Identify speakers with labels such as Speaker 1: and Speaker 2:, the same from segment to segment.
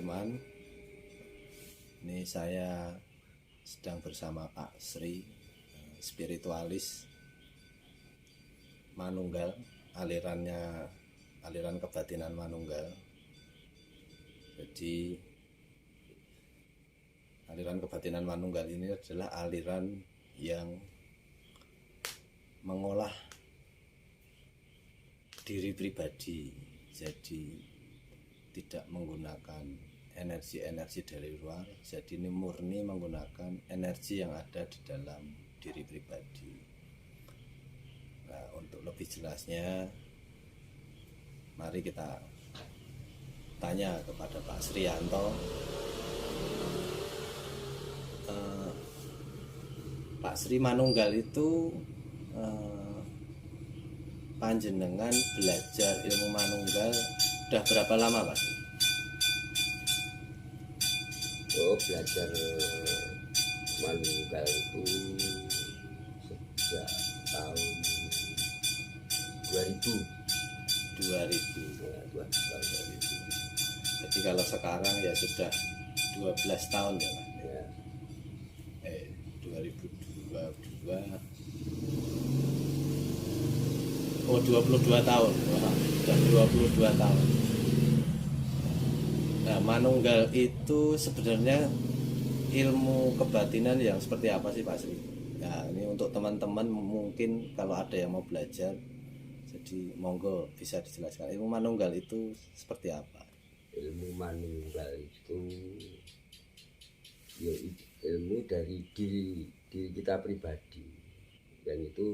Speaker 1: teman-teman. Ini saya sedang bersama Pak Sri, spiritualis Manunggal, aliran kebatinan Manunggal. Jadi aliran kebatinan Manunggal ini adalah aliran yang mengolah diri pribadi, jadi tidak menggunakan energi-energi dari luar. Jadi ini murni menggunakan energi yang ada di dalam diri pribadi. Nah, untuk lebih jelasnya, mari kita tanya kepada Pak Srianto. Pak Sri, Manunggal itu panjenengan belajar ilmu Manunggal udah berapa lama, Pak?
Speaker 2: Belajar Manunggal itu sejak tahun 2000. Ya, 2000.
Speaker 1: Jadi kalau sekarang ya sudah 12 tahun ya, Pak?
Speaker 2: Ya.
Speaker 1: 2022. Oh, 22 tahun. Wah, sudah 22 tahun. Nah, Manunggal itu sebenarnya ilmu kebatinan yang seperti apa sih, Pak Sri? Nah, ini untuk teman-teman mungkin kalau ada yang mau belajar, jadi monggo bisa dijelaskan. Ilmu Manunggal itu seperti apa?
Speaker 2: Ilmu Manunggal itu ya ilmu dari diri kita pribadi, dan itu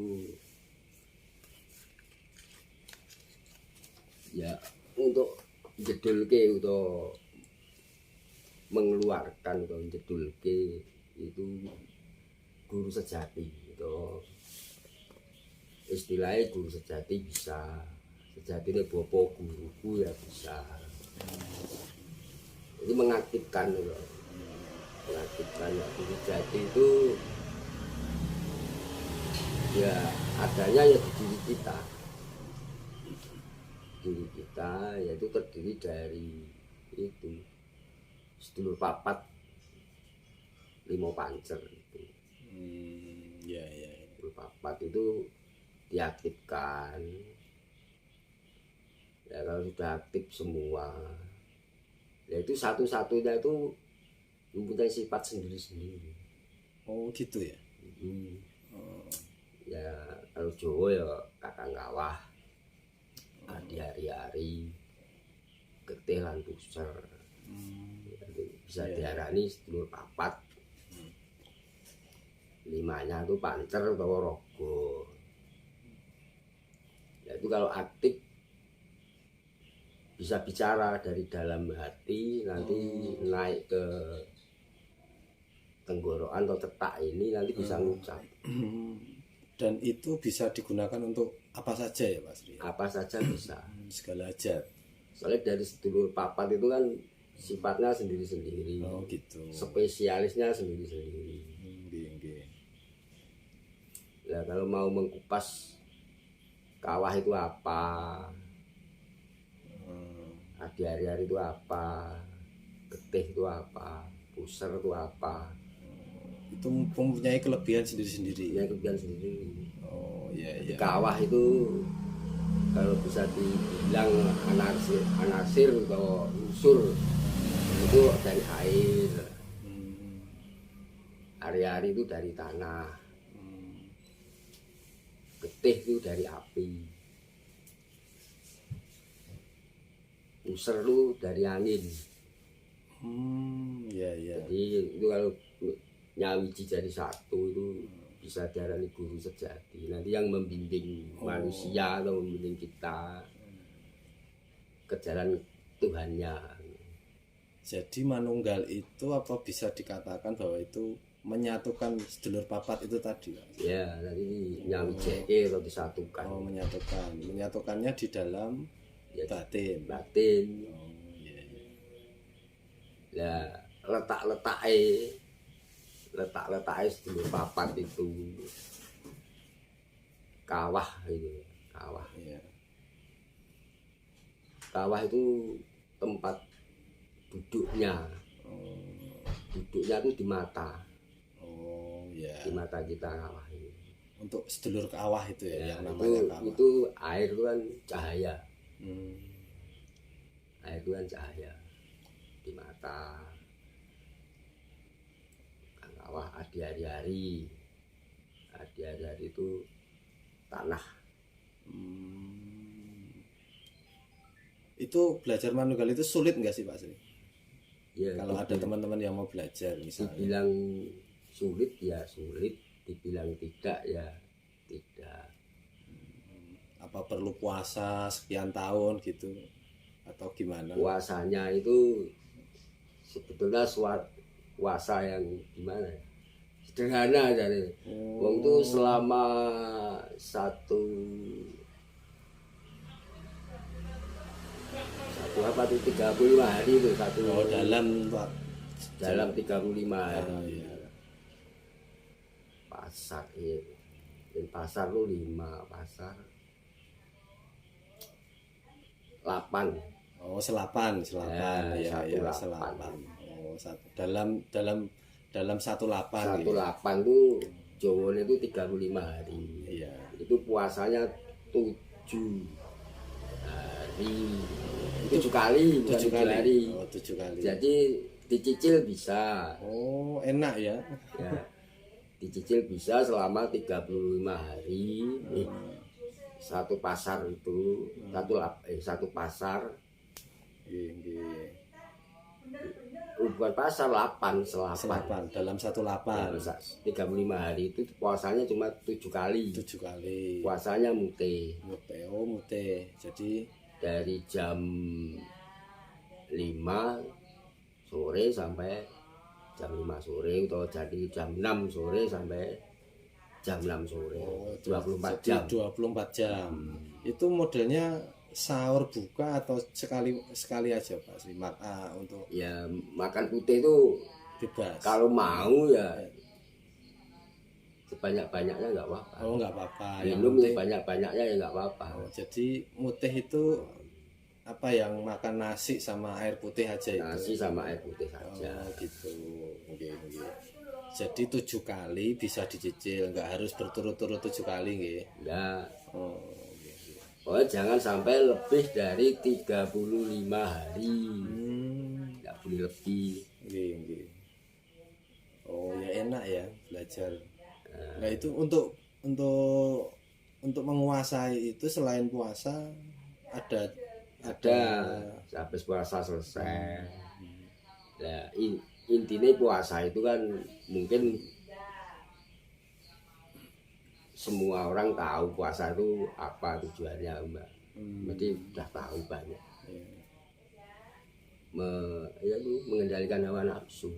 Speaker 2: ya untuk jedulke atau mengeluarkan atau jedulke itu guru sejati itu istilahnya. Guru sejati bisa, sejati ini bopo guruku ya bisa. Ini mengaktifkan ya guru sejati itu ya adanya ya di diri kita. Diri kita yaitu terdiri dari itu sedulur papat 5 pancer itu.
Speaker 1: Ya.
Speaker 2: Sedulur papat itu diaktifkan. Ya kalau sudah aktif semua, ya itu satu-satunya itu mempunyai sifat sendiri-sendiri.
Speaker 1: Oh gitu ya.
Speaker 2: Ya kalau Jawa ya kakang kawah, adi hari-hari, getih lan puser. Bisa diarani sedulur papat. 5-nya itu pancer atau rogo. Ya itu kalau aktif bisa bicara dari dalam hati, nanti naik ke tenggorokan atau cetak ini nanti bisa ngucap.
Speaker 1: Dan itu bisa digunakan untuk apa saja ya, Pak Sri?
Speaker 2: Apa saja bisa.
Speaker 1: Segala hajat.
Speaker 2: Soalnya dari sedulur papat itu kan sifatnya sendiri-sendiri.
Speaker 1: Oh gitu.
Speaker 2: Spesialisnya sendiri-sendiri. Ya kalau mau mengkupas kawah itu apa, adi hari-hari itu apa, getih itu apa, puser itu apa,
Speaker 1: itu mempunyai kelebihan sendiri-sendiri.
Speaker 2: yang kelebihan sendiri.
Speaker 1: Oh iya.
Speaker 2: Kawah itu kalau bisa dibilang anasir atau unsur itu dari air. Hari-hari itu dari tanah. Getih itu dari api. User itu dari angin.
Speaker 1: Iya.
Speaker 2: Jadi itu kalau nyawiji jadi satu itu bisa diarani guru sejati. Nanti yang membimbing manusia atau membimbing kita ke jalan Tuhannya.
Speaker 1: Jadi Manunggal itu apa bisa dikatakan bahwa itu menyatukan sedulur papat itu tadi, Pak?
Speaker 2: Ya, nanti nyawiji atau disatukan.
Speaker 1: Oh, menyatukannya di dalam
Speaker 2: Ya,
Speaker 1: batin. Oh iya.
Speaker 2: Ya, letak-letaknya sedulur papat itu kawah itu.
Speaker 1: Iya.
Speaker 2: Kawah itu tempat duduknya. Duduknya itu di mata.
Speaker 1: Oh ya.
Speaker 2: Di mata kita kawah ini.
Speaker 1: Untuk sedulur kawah itu ya,
Speaker 2: Ya,
Speaker 1: yang namanya kawah.
Speaker 2: itu air itu kan cahaya.
Speaker 1: Hmm.
Speaker 2: Air itu kan cahaya di mata. Kawah adi hari-hari. Adi hari-hari itu tanah.
Speaker 1: Itu belajar manunggal itu sulit nggak sih Pak Sri?
Speaker 2: Ya,
Speaker 1: Kalau ada teman-teman yang mau belajar misalnya.
Speaker 2: dibilang sulit ya sulit, dibilang tidak ya tidak.
Speaker 1: Apa perlu puasa sekian tahun gitu atau gimana?
Speaker 2: Puasanya itu sebetulnya puasa yang gimana ya? Sederhana dari wong itu selama satu apa tuh 35 hari itu satu dalam 35 hari.
Speaker 1: Iya.
Speaker 2: Pasar ya. Dan pasar lu 5 pasar 8.
Speaker 1: Oh, selapan ya,
Speaker 2: satu
Speaker 1: ya,
Speaker 2: lapan.
Speaker 1: selapan. Oh, dalam satu lapan.
Speaker 2: Satu lapan tuh Jawa itu 35 hari.
Speaker 1: Iya.
Speaker 2: Itu puasanya 7 hari. 7 kali, bukan
Speaker 1: 7
Speaker 2: 7
Speaker 1: kali.
Speaker 2: hari.
Speaker 1: Oh, 7 kali.
Speaker 2: Jadi dicicil bisa.
Speaker 1: Oh, enak ya.
Speaker 2: Ya. Dicicil bisa selama 35 hari. Satu pasar itu, satu pasar. Bukan pasar,
Speaker 1: Selapan dalam satu lapan.
Speaker 2: 35 hari itu puasanya cuma 7 kali.
Speaker 1: 7 kali.
Speaker 2: Puasanya mute.
Speaker 1: Mute. Jadi
Speaker 2: dari jam 5 sore sampai jam 5 sore atau jadi jam 6 sore sampai jam 6 sore. 24 jam.
Speaker 1: 24 jam. Itu modelnya sahur buka atau sekali aja Pak Sri? Untuk
Speaker 2: Ya makan putih itu
Speaker 1: bebas.
Speaker 2: kalau mau ya sebanyak-banyaknya nggak apa-apa.
Speaker 1: Oh, nggak apa-apa.
Speaker 2: Minum sebanyak-banyaknya ya nggak apa-apa.
Speaker 1: Oh, jadi mutih itu apa yang makan nasi sama air putih aja itu?
Speaker 2: Nasi sama air putih saja.
Speaker 1: Oh, gitu. Oke. Jadi 7 kali bisa dicicil, nggak harus berturut-turut 7 kali nggih.
Speaker 2: Ya.
Speaker 1: Oh.
Speaker 2: Oh, jangan sampai lebih dari 35 hari. Nggak boleh lebih.
Speaker 1: Nggih. Oh, ya enak ya belajar. Nah, itu untuk menguasai itu selain puasa ada
Speaker 2: habis puasa selesai. Nah, intinya puasa itu kan mungkin semua orang tahu puasa itu apa tujuannya, Mbak. Berarti udah tahu banyak. Mengendalikan hawa nafsu.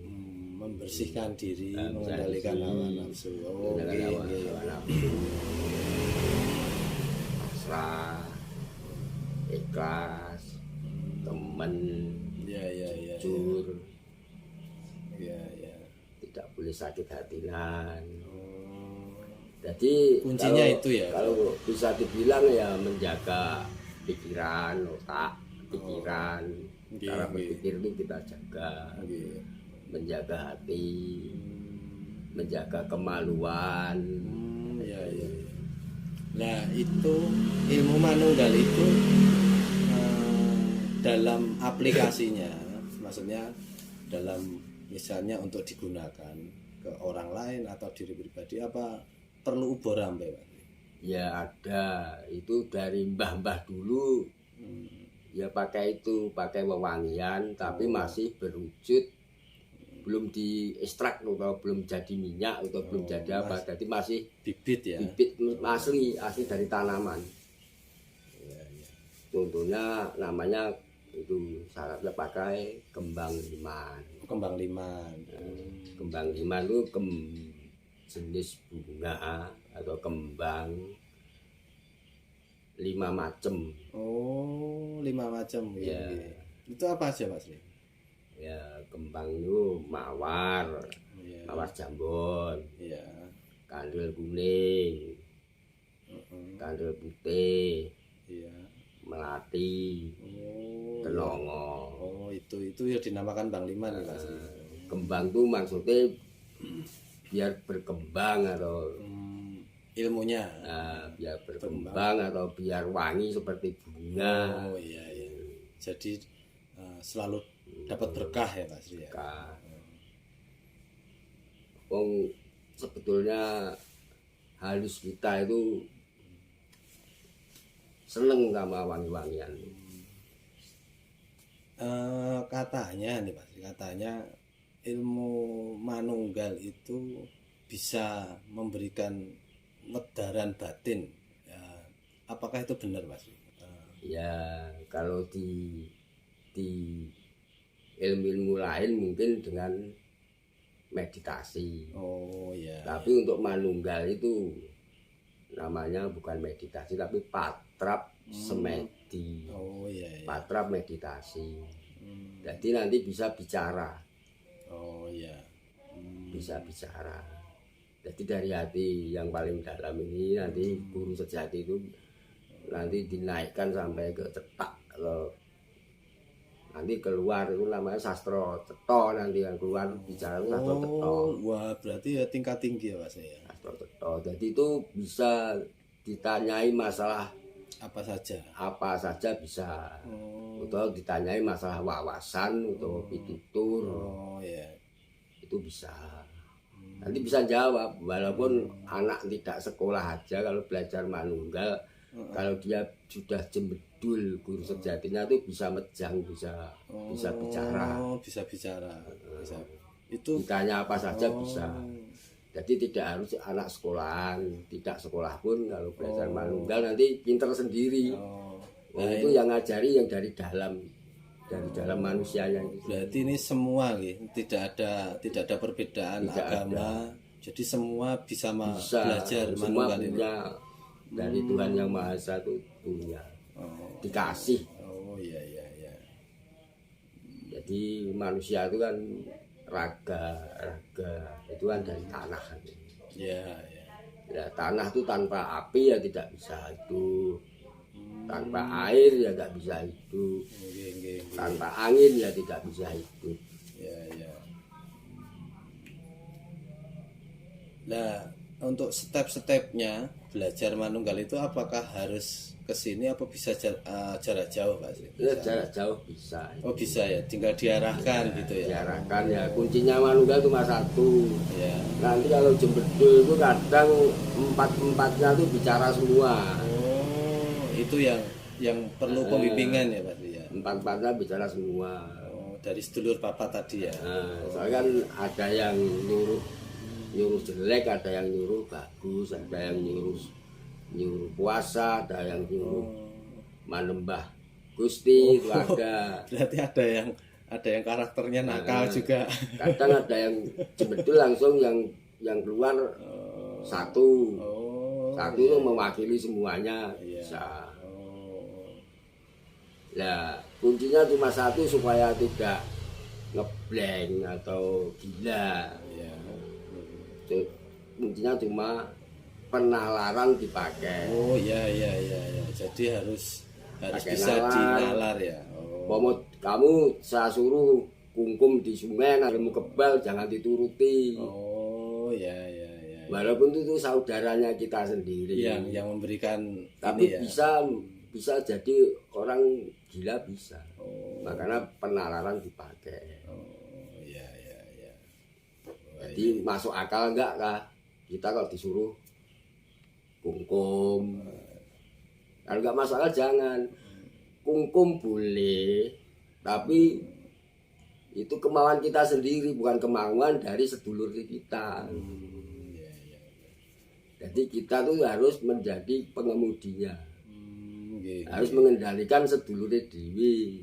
Speaker 1: Membersihkan diri, mengendalikan hawa nafsu.
Speaker 2: Hawa nafsu. Pasrah, ikhlas, teman, jujur.
Speaker 1: Ya.
Speaker 2: Tidak boleh sakit hatian. Jadi
Speaker 1: kuncinya itu ya.
Speaker 2: Kalau bisa dibilang ya menjaga pikiran, otak, cara berpikir itu kita jaga. Menjaga hati, menjaga kemaluan.
Speaker 1: Ya. Nah, itu ilmu manunggal itu dalam aplikasinya, maksudnya dalam misalnya untuk digunakan ke orang lain atau diri pribadi, apa perlu ubur sampai Pak?
Speaker 2: Ya ada, itu dari mbah-mbah dulu. Ya pakai wewangian, tapi masih berwujud, belum diekstrak atau belum jadi minyak atau belum jadi apa, jadi masih
Speaker 1: bibit ya.
Speaker 2: Bibit asli dari tanaman. Contohnya namanya itu syaratnya pakai kembang liman.
Speaker 1: Kembang liman.
Speaker 2: Kembang liman itu jenis bunga atau kembang 5 macam.
Speaker 1: Oh, 5 macam.
Speaker 2: Ya.
Speaker 1: Itu apa aja Mas?
Speaker 2: Ya, kembang itu mawar, mawar jambon, kandil kuning, kandil putih, melati,
Speaker 1: Oh,
Speaker 2: kenongo.
Speaker 1: oh itu ya dinamakan Bang Liman ya Pak Sri.
Speaker 2: Kembang tuh maksudnya biar berkembang atau
Speaker 1: Ilmunya.
Speaker 2: biar berkembang atau biar wangi seperti bunga.
Speaker 1: Oh iya iya. Jadi selalu dapat berkah ya Pak Sri ya.
Speaker 2: Wong sebetulnya halus kita itu seneng sama wangi-wangian.
Speaker 1: Katanya nih Pak Sri, katanya ilmu manunggal itu bisa memberikan medaran batin. Ya, apakah itu benar Pak Sri?
Speaker 2: Ya kalau di ilmu-ilmu lain mungkin dengan meditasi.
Speaker 1: Oh ya.
Speaker 2: Tapi untuk manunggal itu namanya bukan meditasi tapi patrap semedi.
Speaker 1: Oh iya. Ya.
Speaker 2: Patrap meditasi. Jadi nanti bisa bicara.
Speaker 1: Oh iya.
Speaker 2: Bisa bicara. Jadi dari hati yang paling dalam ini nanti guru sejati itu nanti dinaikkan sampai ke cetak. Nanti keluar itu namanya sastra ceto, nanti yang keluar bicara itu sastra ceto.
Speaker 1: Wah berarti ya tingkat tinggi ya Pak saya.
Speaker 2: Sastra ceto. Jadi itu bisa ditanyai masalah
Speaker 1: Apa saja.
Speaker 2: Apa saja bisa. Atau ditanyai masalah wawasan atau pitutur.
Speaker 1: Oh iya.
Speaker 2: Itu bisa. Nanti bisa jawab walaupun anak tidak sekolah aja kalau belajar manunggal. Kalau dia sudah jembedul guru sejatinya itu bisa mejang, bisa bicara.
Speaker 1: Oh, bisa bicara. Bisa. Itu
Speaker 2: ditanya apa saja bisa. Jadi tidak harus anak sekolahan, tidak sekolah pun kalau belajar manunggal nanti pinter sendiri. Nah, itu yang ngajari yang dari dalam manusianya itu.
Speaker 1: Berarti ini semua gitu, tidak ada perbedaan agama. Jadi semua bisa belajar manunggal ini.
Speaker 2: Dari Tuhan Yang Maha Esa itu punya. Dikasih.
Speaker 1: Oh iya iya iya.
Speaker 2: Jadi manusia itu kan raga itu kan dari tanah.
Speaker 1: Iya iya.
Speaker 2: Ya tanah itu tanpa api ya tidak bisa hidup. Tanpa air ya tidak bisa hidup. Tanpa angin ya tidak bisa hidup.
Speaker 1: Iya iya. Nah, untuk step-stepnya belajar manunggal itu apakah harus ke sini apa bisa jarak jauh Pak?
Speaker 2: Ya, jarak jauh bisa.
Speaker 1: Oh bisa ya, tinggal diarahkan gitu ya.
Speaker 2: Diarahkan ya, kuncinya manunggal cuma satu.
Speaker 1: Ya.
Speaker 2: Nanti kalau jembedul itu kadang empat-empatnya itu bicara semua.
Speaker 1: Oh, itu yang perlu pembimbingan ya Pak ya.
Speaker 2: Empat-empatnya bicara semua.
Speaker 1: Oh, dari sedulur Papa tadi ya.
Speaker 2: Soalnya kan ada yang nyuruh jelek, ada yang nyuruh bagus, ada yang nyuruh puasa, ada yang nyuruh manembah Gusti, itu ada.
Speaker 1: Berarti ada yang karakternya nakal juga.
Speaker 2: Kadang ada yang jembedul langsung yang keluar satu itu mewakili semuanya bisa. Nah kuncinya cuma satu supaya tidak ngeblank atau gila. Kuncinya cuma penalaran dipakai.
Speaker 1: Oh iya. Jadi harus bisa dinalar ya.
Speaker 2: Kamu saya suruh kungkum di sungai, narimu kebal jangan dituruti.
Speaker 1: Oh iya.
Speaker 2: Walaupun itu saudaranya kita sendiri.
Speaker 1: Yang memberikan.
Speaker 2: Tapi
Speaker 1: ya.
Speaker 2: bisa jadi orang gila bisa. Makanya penalaran dipakai.
Speaker 1: Iya.
Speaker 2: Jadi masuk akal enggak kah? Kita kalau disuruh kungkum. Kalau enggak masuk akal jangan. Kungkum boleh, tapi itu kemauan kita sendiri, bukan kemauan dari sedulur kita. Jadi kita tuh harus menjadi pengemudinya. Harus mengendalikan sedulur dewi.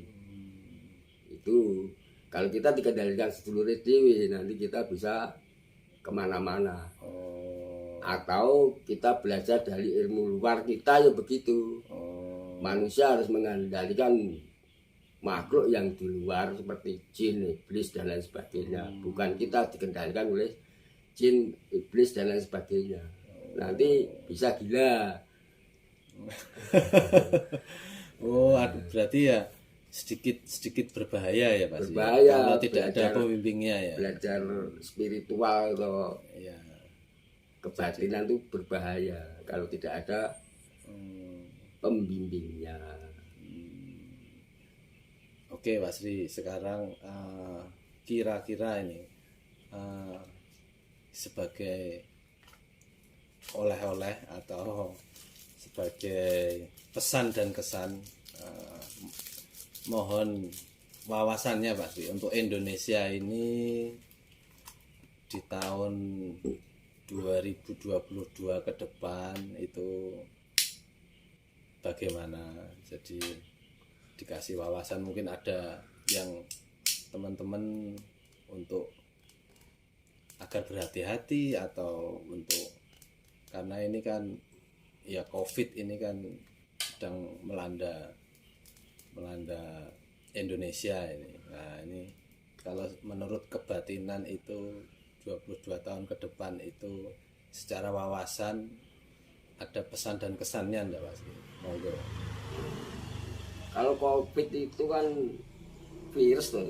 Speaker 2: Itu kalau kita dikendalikan sedulur dewi, nanti kita bisa kemana-mana. Atau kita belajar dari ilmu luar kita ya begitu. Manusia harus mengendalikan makhluk yang di luar seperti jin, iblis dan lain sebagainya. Bukan kita dikendalikan oleh jin, iblis dan lain sebagainya. Nanti bisa gila.
Speaker 1: Oh, berarti ya sedikit berbahaya ya Pak.
Speaker 2: Berbahaya,
Speaker 1: Kalau tidak ada
Speaker 2: belajar-
Speaker 1: pembimbingnya ya.
Speaker 2: Belajar spiritual atau
Speaker 1: Ya.
Speaker 2: kebatinan itu berbahaya kalau tidak ada pembimbingnya.
Speaker 1: Oke Pak Sri, sekarang kira-kira ini sebagai oleh-oleh atau sebagai pesan dan kesan, mohon wawasannya Pak Sri untuk Indonesia ini di tahun 2022 ke depan itu bagaimana. Jadi dikasih wawasan, mungkin ada yang teman-teman untuk agar berhati-hati atau untuk, karena ini kan ya COVID ini kan sedang melanda Indonesia ini. Nah ini kalau menurut kebatinan itu 22 tahun ke depan itu secara wawasan ada pesan dan kesannya enggak Mas? Monggo.
Speaker 2: Kalau COVID itu kan virus tuh.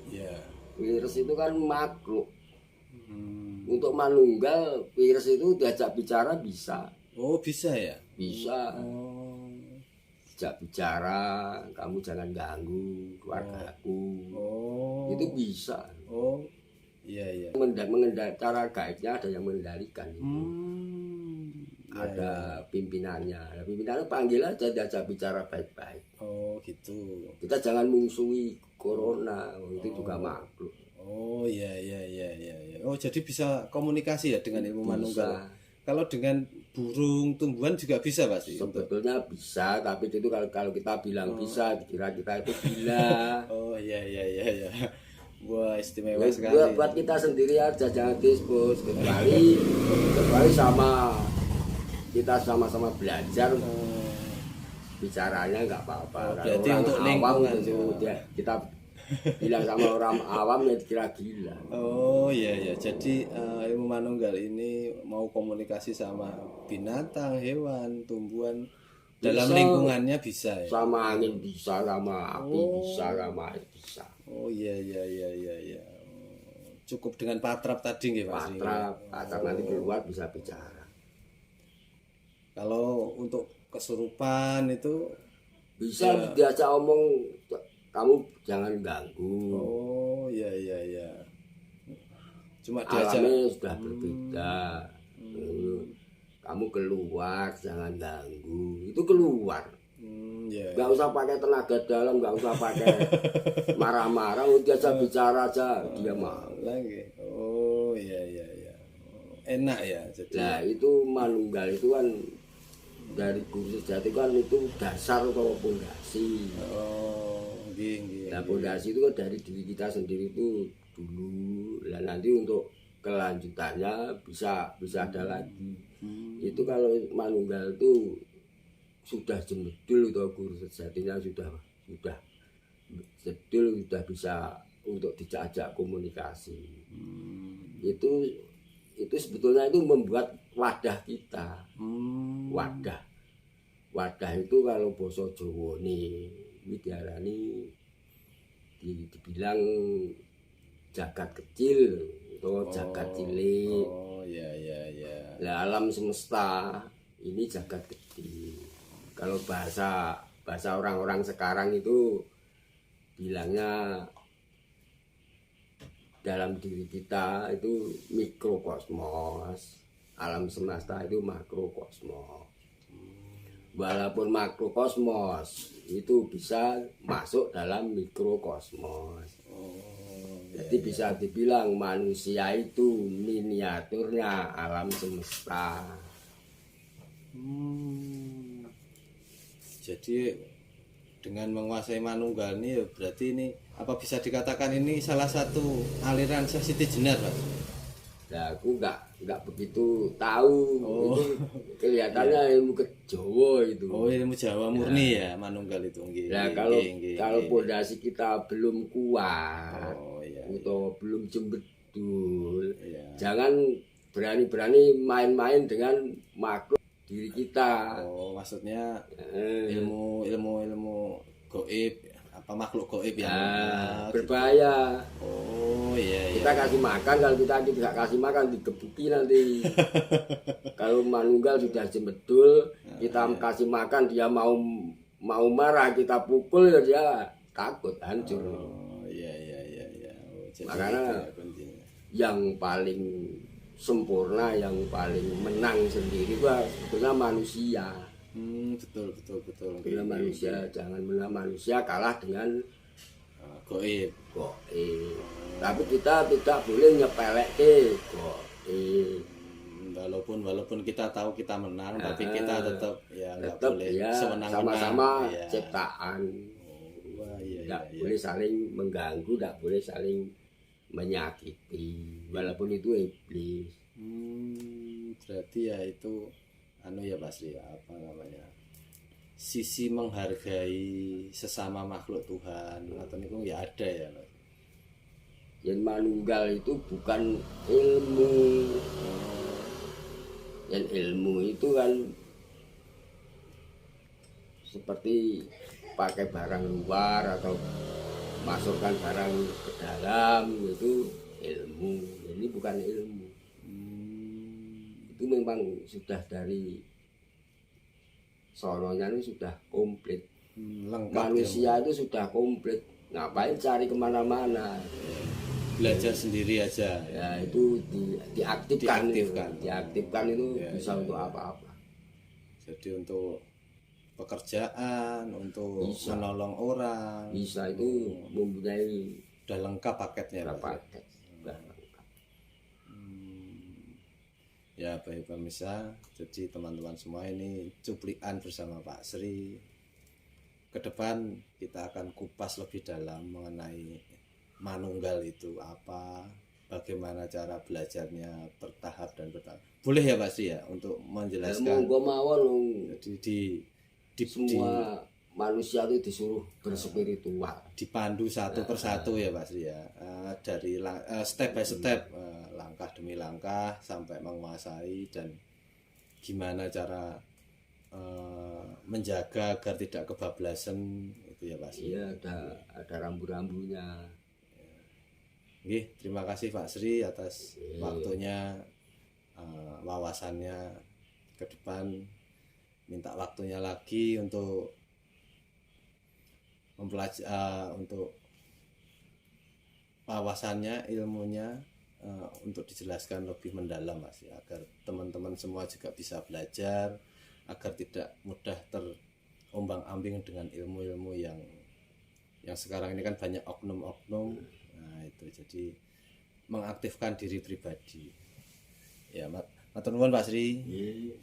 Speaker 1: Ya.
Speaker 2: Virus itu kan makhluk. Untuk manunggal virus itu diajak bicara bisa.
Speaker 1: Oh bisa ya?
Speaker 2: Bisa.
Speaker 1: Oh.
Speaker 2: Diajak bicara, kamu jangan ganggu keluargaku.
Speaker 1: Oh.
Speaker 2: Itu bisa.
Speaker 1: Oh. Iya iya.
Speaker 2: Cara gaibnya ada yang mengendalikan. Ada pimpinannya. Nah, pimpinannya panggil aja, diajak bicara baik-baik.
Speaker 1: Oh gitu.
Speaker 2: Kita jangan mungsuhi corona, itu juga makhluk.
Speaker 1: Oh iya iya iya iya. Oh jadi bisa komunikasi ya dengan ilmu
Speaker 2: Bisa.
Speaker 1: manunggal. Kalau dengan burung, tumbuhan juga bisa Pak sih?
Speaker 2: Sebetulnya bisa, tapi itu kalau kita bilang bisa, dikira kita itu gila.
Speaker 1: Oh iya iya iya iya. Wah istimewa sekali.
Speaker 2: Buat kita sendiri aja, jangan dispus, kecuali sama kita sama-sama belajar, bicaranya nggak apa-apa.
Speaker 1: Oh,
Speaker 2: Kalau
Speaker 1: berarti
Speaker 2: orang
Speaker 1: untuk
Speaker 2: awam
Speaker 1: lingkungan
Speaker 2: itu
Speaker 1: ya.
Speaker 2: kita bilang sama orang awam ya dikira gila.
Speaker 1: Oh iya iya. Jadi ilmu manunggal ini mau komunikasi sama binatang, hewan, tumbuhan dalam
Speaker 2: Bisa.
Speaker 1: lingkungannya bisa ya.
Speaker 2: Sama angin bisa, sama api bisa, sama air bisa.
Speaker 1: Oh iya iya iya iya iya. Cukup dengan patrap tadi nggih Mas.
Speaker 2: Patrap nanti keluar bisa bicara.
Speaker 1: Kalau untuk kesurupan itu
Speaker 2: Bisa diajak omong, kamu jangan ganggu.
Speaker 1: oh iya iya iya. Cuma diajak
Speaker 2: Alamnya sudah berbeda. Kamu keluar, jangan ganggu. Itu keluar.
Speaker 1: iya.
Speaker 2: Nggak usah pakai tenaga dalam, nggak usah pakai marah-marah. Diajak bicara aja, dia mau.
Speaker 1: Lagi. Oh iya iya iya. Enak ya jadi.
Speaker 2: Nah itu manunggal itu kan dari guru sejati kan itu dasar atau pondasi.
Speaker 1: Oh nggih nggih.
Speaker 2: Nah pondasi itu kan dari diri kita sendiri itu dulu. Nah nanti untuk kelanjutannya bisa ada lagi. Itu kalau manunggal itu sudah jemedul atau guru sejatinya sudah jedul, sudah bisa untuk dijajak komunikasi. Itu sebetulnya itu membuat wadah kita. Wadah itu kalau basa Jawa nih diarani dibilang jagat kecil atau jagat cilik.
Speaker 1: Oh iya iya iya.
Speaker 2: Lah alam semesta ini jagat kecil. Kalau bahasa orang-orang sekarang itu bilangnya dalam diri kita itu mikrokosmos, alam semesta itu makrokosmos. Walaupun makrokosmos itu bisa masuk dalam mikrokosmos. Jadi bisa dibilang manusia itu miniaturnya alam semesta.
Speaker 1: Jadi dengan menguasai manunggal ini ya berarti ini apa bisa dikatakan ini salah satu aliran sesiti jenar Mas?
Speaker 2: Nah, aku nggak begitu tahu.
Speaker 1: Oh.
Speaker 2: Itu kelihatannya ilmu ke Jawa itu.
Speaker 1: Oh ilmu Jawa murni ya manunggal itu nggih.
Speaker 2: Nah, kalau pondasi kita belum kuat
Speaker 1: iya.
Speaker 2: atau belum jembedul,
Speaker 1: Iya.
Speaker 2: jangan berani-berani main-main dengan makhluk di diri kita.
Speaker 1: Oh, maksudnya
Speaker 2: Eh,
Speaker 1: ilmu goib, apa makhluk goib yang
Speaker 2: berbahaya.
Speaker 1: Oh iya
Speaker 2: Kita
Speaker 1: iya.
Speaker 2: kasih makan, kalau kita tidak kasih makan digebuki nanti. Kalau manunggal sudah jembedul, kita kasih makan dia mau marah, kita pukul ya dia takut hancur.
Speaker 1: Oh iya iya iya iya. Oh, jadi
Speaker 2: Makanya
Speaker 1: itu ya kuncinya.
Speaker 2: yang paling sempurna, yang paling menang sendiri itu sebetulnya manusia.
Speaker 1: Betul betul betul.
Speaker 2: Bila manusia, jangan menang manusia kalah dengan
Speaker 1: Goib.
Speaker 2: goib. Tapi kita tidak boleh nyepelek goib.
Speaker 1: Walaupun kita tahu kita menang, tapi kita tetap ya nggak
Speaker 2: Tetap
Speaker 1: boleh
Speaker 2: ya
Speaker 1: semenang-menang.
Speaker 2: sama-sama
Speaker 1: Iya.
Speaker 2: ciptaan.
Speaker 1: Wah iya
Speaker 2: Tidak
Speaker 1: iya.
Speaker 2: boleh saling mengganggu, tidak boleh saling menyakiti. Walaupun itu iblis.
Speaker 1: Berarti ya itu anu ya Pak Sri, apa namanya, sisi menghargai sesama makhluk Tuhan atau niku ya ada ya Pak.
Speaker 2: Yang manunggal itu bukan ilmu. Yang ilmu itu kan seperti pakai barang luar atau masukkan barang ke dalam, itu ilmu. Ini bukan ilmu. Itu memang sudah dari sononya itu sudah komplit.
Speaker 1: Lengkap
Speaker 2: Manusia itu sudah komplit. Ngapain cari kemana-mana?
Speaker 1: belajar sendiri aja
Speaker 2: Ya itu diaktifkan.
Speaker 1: Diaktifkan.
Speaker 2: Itu
Speaker 1: Ya,
Speaker 2: bisa
Speaker 1: ya,
Speaker 2: untuk
Speaker 1: ya.
Speaker 2: apa-apa.
Speaker 1: Jadi untuk pekerjaan, untuk
Speaker 2: Bisa.
Speaker 1: menolong orang,
Speaker 2: Bisa itu mempunyai
Speaker 1: udah lengkap paketnya Pak.
Speaker 2: paket. Sudah lengkap.
Speaker 1: Ya baik pemirsa, jadi teman-teman semua ini cuplikan bersama Pak Sri. Ke depan kita akan kupas lebih dalam mengenai manunggal itu apa, bagaimana cara belajarnya bertahap dan bertahap. Boleh ya Pak Sri ya untuk menjelaskan.
Speaker 2: Monggo mawon
Speaker 1: Jadi
Speaker 2: semua manusia itu disuruh berspiritual.
Speaker 1: dipandu satu persatu ya Pak Sri ya. Dari step by step, langkah demi langkah sampai menguasai dan gimana cara menjaga agar tidak kebablasan itu ya Pak Sri.
Speaker 2: Iya, ada rambu-rambunya.
Speaker 1: Oke, terima kasih Pak Sri atas waktunya, wawasannya. Ke depan minta waktunya lagi untuk mempelajari, untuk wawasannya, ilmunya, untuk dijelaskan lebih mendalam Mas ya, agar teman-teman semua juga bisa belajar, agar tidak mudah terombang-ambing dengan ilmu-ilmu yang sekarang ini kan banyak oknum-oknum. Nah itu jadi mengaktifkan diri pribadi ya. Matur nuwun Pak Sri.
Speaker 2: Iya.